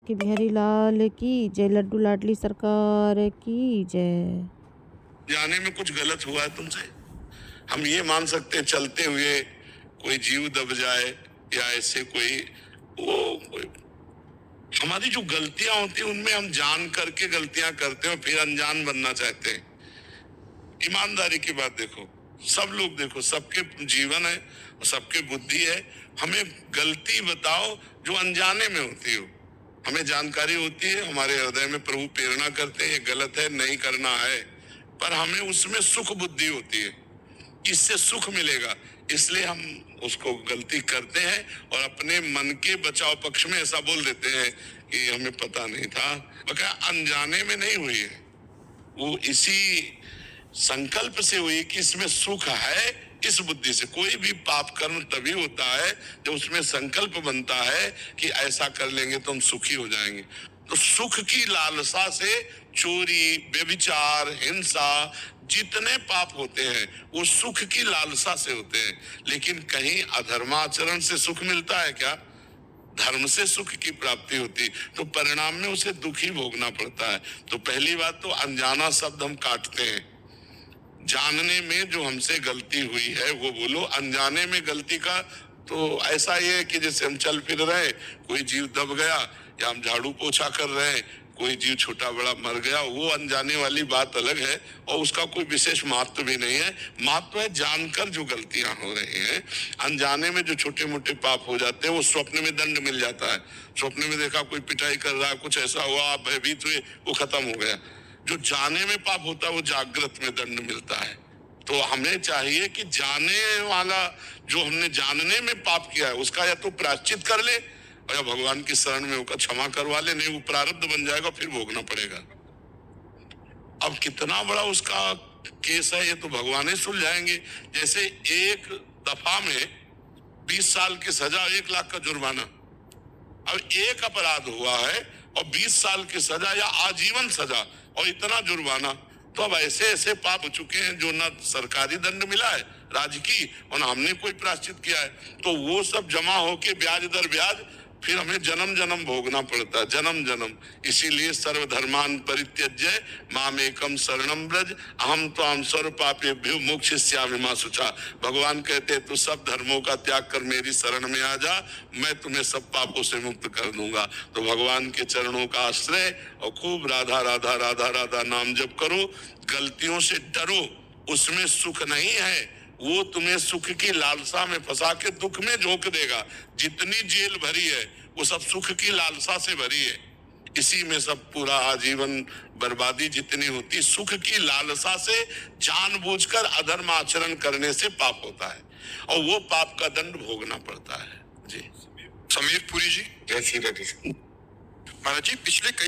कि बिहारी लाल की जय, लड्डू लाडली सरकार की जय। जाने में कुछ गलत हुआ है तुमसे? हम ये मान सकते हैं चलते हुए कोई जीव दब जाए या ऐसे कोई हमारी जो गलतियां होती हैं उनमें हम जान करके गलतियां करते हैं और फिर अनजान बनना चाहते हैं। ईमानदारी की बात देखो, सब लोग देखो, सबके जीवन है और सबके बुद्धि है। हमें गलती बताओ जो अनजाने में होती हो। हमें जानकारी होती है, हमारे हृदय में प्रभु प्रेरणा करते हैं ये गलत है, नहीं करना है, पर हमें उसमें सुख बुद्धि होती है, इससे सुख मिलेगा, इसलिए हम उसको गलती करते हैं और अपने मन के बचाव पक्ष में ऐसा बोल देते हैं कि हमें पता नहीं था। बल्कि अनजाने में नहीं हुई है, वो इसी संकल्प से हुई कि इसमें सुख है। इस बुद्धि से कोई भी पाप कर्म तभी होता है जब उसमें संकल्प बनता है कि ऐसा कर लेंगे तो हम सुखी हो जाएंगे। तो सुख की लालसा से चोरी, व्यभिचार, हिंसा, जितने पाप होते हैं वो सुख की लालसा से होते हैं। लेकिन कहीं अधर्माचरण से सुख मिलता है क्या? धर्म से सुख की प्राप्ति होती, तो परिणाम में उसे दुख ही भोगना पड़ता है। तो पहली बात तो अनजाना शब्द हम काटते हैं। जानने में जो हमसे गलती हुई है वो बोलो। अनजाने में गलती का तो ऐसा ही है कि जैसे हम चल फिर रहे, कोई जीव दब गया, या हम झाड़ू पोछा कर रहे हैं, कोई जीव छोटा बड़ा मर गया, वो अनजाने वाली बात अलग है और उसका कोई विशेष महत्व भी नहीं है। महत्व है जानकर जो गलतियां हो रही हैं। अनजाने में जो छोटे मोटे पाप हो जाते हैं वो स्वप्न में दंड मिल जाता है। स्वप्न में देखा कोई पिटाई कर रहा है, कुछ ऐसा हुआ, आप भयभीत हुए, वो खत्म हो गया। जो जाने में पाप होता है वो जागृत में दंड मिलता है। तो हमें चाहिए कि जाने वाला जो हमने जानने में पाप किया है उसका या तो प्रायश्चित कर ले और या भगवान की शरण में होकर क्षमा करवा ले, नहीं वो प्रारब्ध बन जाएगा, फिर भोगना पड़ेगा। अब कितना बड़ा उसका केस है ये तो भगवान ही सुलझाएंगे। जैसे एक दफा में 20 साल की सजा, 1 लाख का जुर्माना। अब एक अपराध हुआ है और 20 साल की सजा या आजीवन सजा और इतना जुर्माना, तो अब ऐसे ऐसे पाप हो चुके हैं जो ना सरकारी दंड मिला है राजकीय और ना हमने कोई प्रायश्चित किया है, तो वो सब जमा होके ब्याज दर ब्याज फिर हमें जन्म जन्म भोगना पड़ता है, जन्म जन्म। इसीलिए सर्वधर्मान परित्यज्य मामेकम शरणम ब्रज अहम त्वाम सर्व पापेभ्यो मोक्षयिष्यामि मा शुचा। भगवान कहते हैं तू सब धर्मों का त्याग कर मेरी शरण में आ जा, मैं तुम्हें सब पापों से मुक्त कर दूंगा। तो भगवान के चरणों का आश्रय और खूब राधा राधा राधा राधा नाम जप करो। गलतियों से डरो, उसमें सुख नहीं है, वो तुम्हें सुख की लालसा में फंसा के दुख में झोंक देगा। जितनी जेल भरी है वो सब सुख की लालसा से भरी है, इसी में सब पूरा आजीवन बर्बादी जितनी होती सुख की लालसा से जानबूझकर अधर्म आचरण करने से पाप होता है और वो पाप का दंड भोगना पड़ता है। जी समीर पुरी जी, जय श्री राधे। महाराज जी, पिछले कई